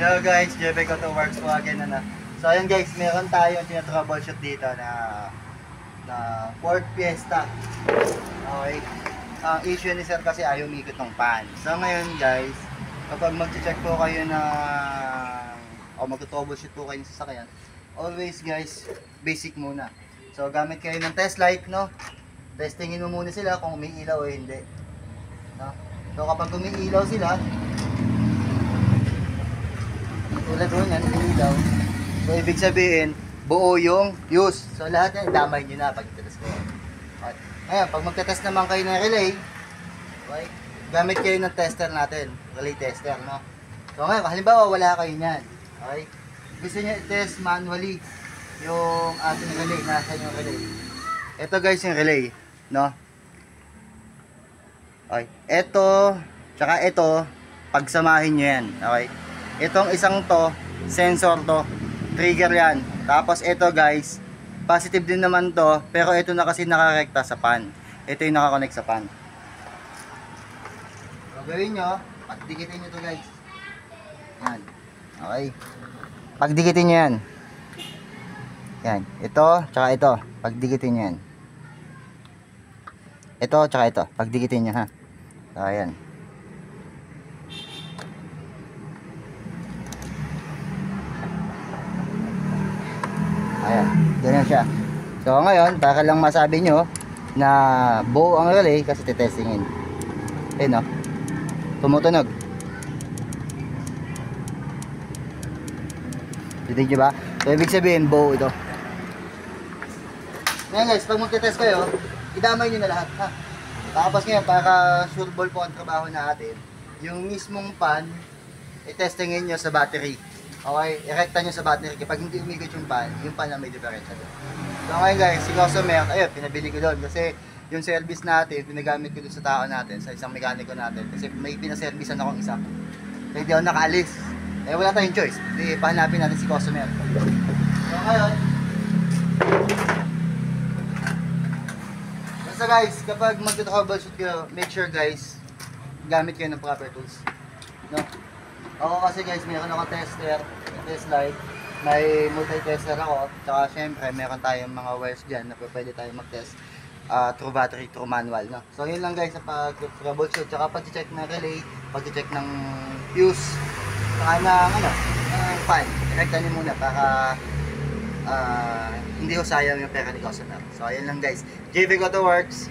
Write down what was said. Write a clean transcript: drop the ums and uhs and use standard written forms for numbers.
Hello guys, JB ko to works po again na. So ayun guys, meron tayong tina-troubleshoot dito na Ford Fiesta. Okay. Ang issue ni sir kasi ayaw umikot ng pan. So ngayon guys, kapag mag-check po kayo na o mag-troubleshoot po kayo ng sasakyan, always guys, basic muna. So gamit kayo ng test light, no? Testingin mo muna sila kung umiilaw o hindi. No? So kapag umiilaw sila, tulad doon yan, umiilaw. So ibig sabihin, buo yung fuse. So lahat yan, damay nyo na pag itatest kayo. Okay. Ngayon, pag magtatest naman kayo ng relay, okay, gamit kayo ng tester natin, relay tester, no? So ngayon, halimbawa wala kayo niyan. Okay? Gusto nyo i-test manually yung ating relay, nasa yung relay. Ito guys yung relay, no? Okay. Ito, tsaka ito, pagsamahin nyo yan. Okay? Itong isang to, sensor to, trigger yan. Tapos ito guys, positive din naman to, pero ito na kasi nakarekta sa pan. Ito yung nakakonect sa pan. So gawin nyo, pagdikitin nyo to guys. Yan. Okay. Pagdikitin nyo yan. Yan. Ito, tsaka ito. Pagdikitin nyo yan. Ito, tsaka ito. Pagdikitin nyo ha. So ayan. Ayan, ganyan siya. So ngayon, para lang masabi nyo na buo ang relay kasi titestingin. Ayun o, tumutunog. Titig nyo ba? So ibig sabihin, buo ito. Ngayon guys, pag magtitest kayo, idamay nyo na lahat ha. Tapos ngayon, para sureball po ang trabaho natin, yung mismong pan, itestingin nyo sa battery. Okay, irekta nyo sa battery kapag hindi umikot yung pan na may diferensya doon. So ngayon guys, si customer, ayun, pinabili ko doon kasi yung service natin, pinagamit ko doon sa tao natin, sa isang mekaniko natin kasi may pinaservicean akong isa. So hindi ako nakaalis. Eh wala tayong choice, hindi pahanapin natin si customer. So ngayon, basta guys, kapag mag-troubleshoot kayo, make sure guys, gamit kayo ng proper tools. No? Ako kasi guys, meron ako tester, test light, may multi-tester ako, tsaka syempre meron tayong mga wires dyan na pwede tayong mag-test through battery, through manual. No? So yun lang guys sa pag-troubleshoot, tsaka pag-check ng relay, pag-check ng fuse, tsaka ng fan. Irekta nyo muna para hindi ko sayang yung pera ni customer. So ayun lang guys, JV Go to Works.